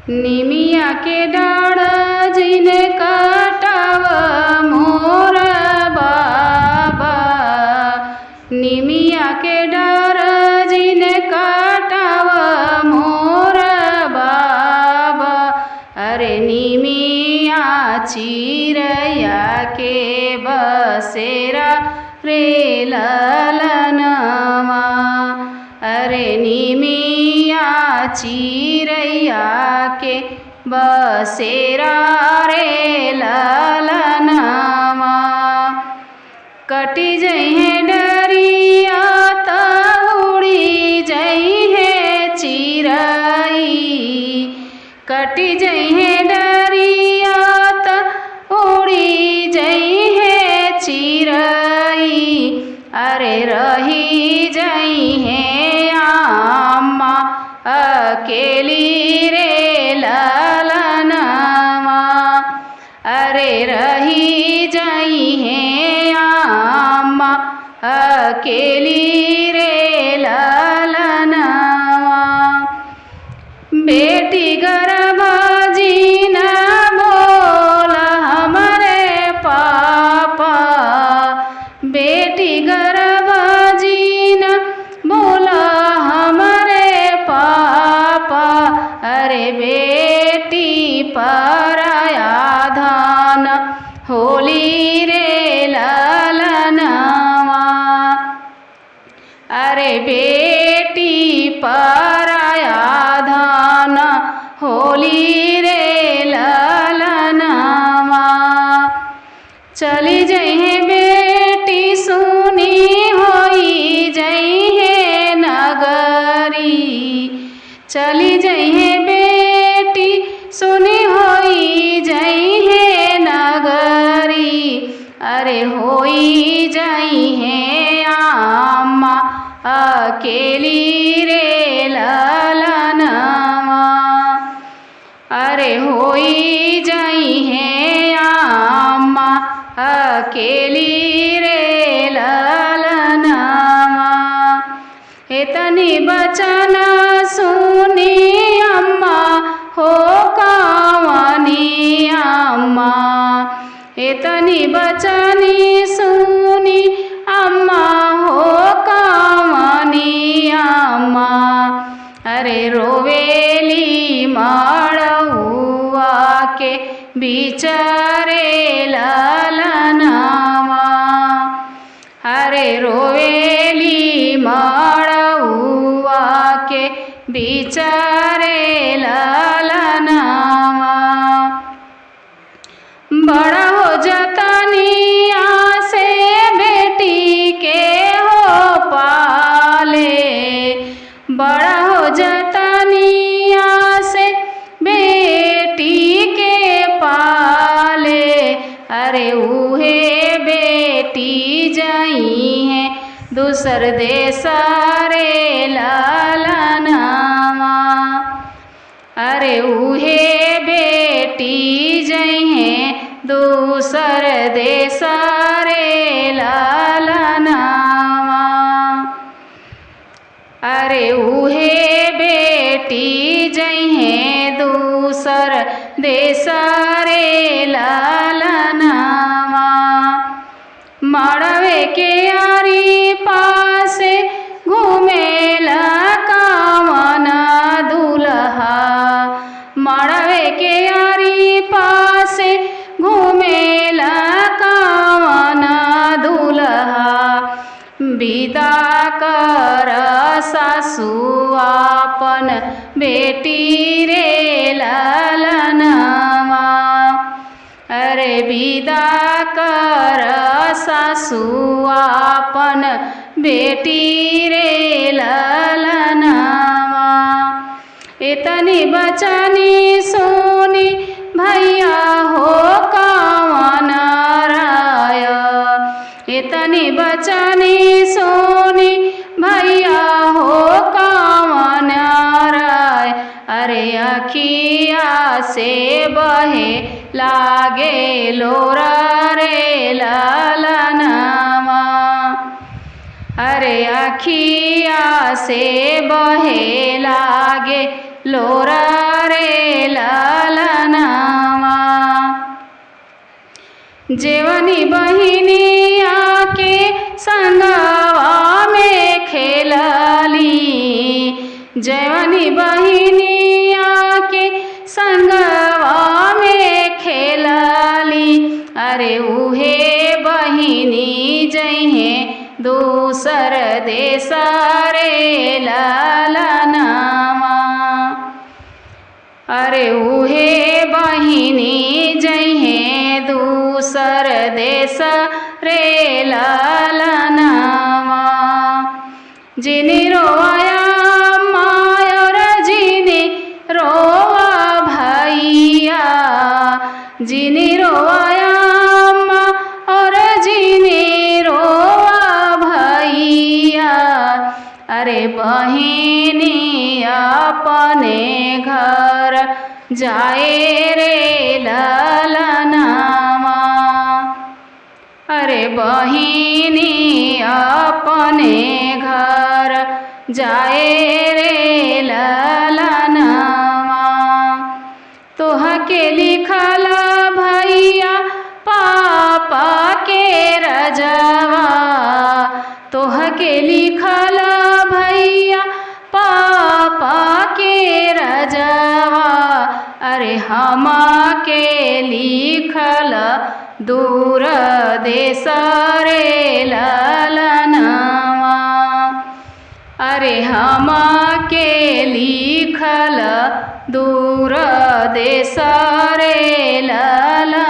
निमिया के डाढ़ जिने काटाव मोर बाबा, निमिया के डाढ़ जिने काटाव मोर बाबा। अरे निमिया चिरैया के बसेरा रे ललनवा, अरे निमिया चिरैया के बसेरा रे ललनवा। कटी जइहे डरिया त उड़ी जइहे चिरई, कटी जइहे डरिया त उड़ी जइहे चिरई। अरे रही जइहे आमा अकेली रे ललनवा, अरे रही जइहे आमा अकेली रे ललनवा। बेटी गर्भ जीना बोल हमरे पापा, बेटी गर्भ जीना बोल हमरे पापा। अरे बेटी पराया धन होली रे ललनवा, अरे बेटी पराया धन होली रे ललनवा। चली जइहे बेटी सुनी होई जइहे नगरी, चली जइहे बेटी सुनी होई जइहे नगरी। अरे होई जइहे आमा अकेली रे ललनवा, अरे होई जइहे आमा अकेली रे ललनवा। एतनी बचन सुनी अम्मा हो कावनी अम्मा, एतनी बचनी सुनी अम्मा हो कावनी अम्मा। अरे रोवेली मड़उआ के बिचारे ललनवा, अरे रोवेली मड़उआ के बिचारे ललनवा। बड़ा हो जतनिया से बेटी के हो पाले, बड़ा हो जतनिया से बेटी के पाले। अरे उहे बेटी जई है दूसर देश रे ललनवा, अरे उहे बेटी जई है दूसर देश रे ललनवा, अरे उहे बेटी जई है दूसर देश रे ललनवा। मड़वे के आरी पासे घूमेला कावन दुल्हा, मड़वे के आरी पासे घूमेला कावन दुल्हा। विदा कर सासु आपन बेटी रे ललनवा, अरे विदा कर सासु आपन बेटी रे ललनवा। इतनी बचनी सुनी भैया हो कावन राय, इतनी बचनी सुनी भैया हो कावन राय। अरे अखिया से बहे लागे लोरा रे ललनवा, अरे अखिया से बहे लागे लोरा रे जेवनी बहिनी आके संगवा में खेलली, जेवनी बहिनी आके संगवा में खेलली। अरे उहे बहिनी जइहे दूसर देश रे ललनवा, अरे उहे बहिनी जइहे दूसर देश रे ललनवा। जिनी रोवाया मायर जिनी रोवा भैया, जिनी रोवाया माँ और जिनी रोवा भैया। अरे बहिनी अपने घर जाए रे ललनवा, अरे बहिनी अपने घर जाए रे ललनवा। तोहके लिखल भैया पापा के रजवा, तोहके लिखल भैया पापा के रजवा। अरे हमके लिखल दूर देश रे ललनवा, अरे हमके लिखल दूर देश रे ललनवा।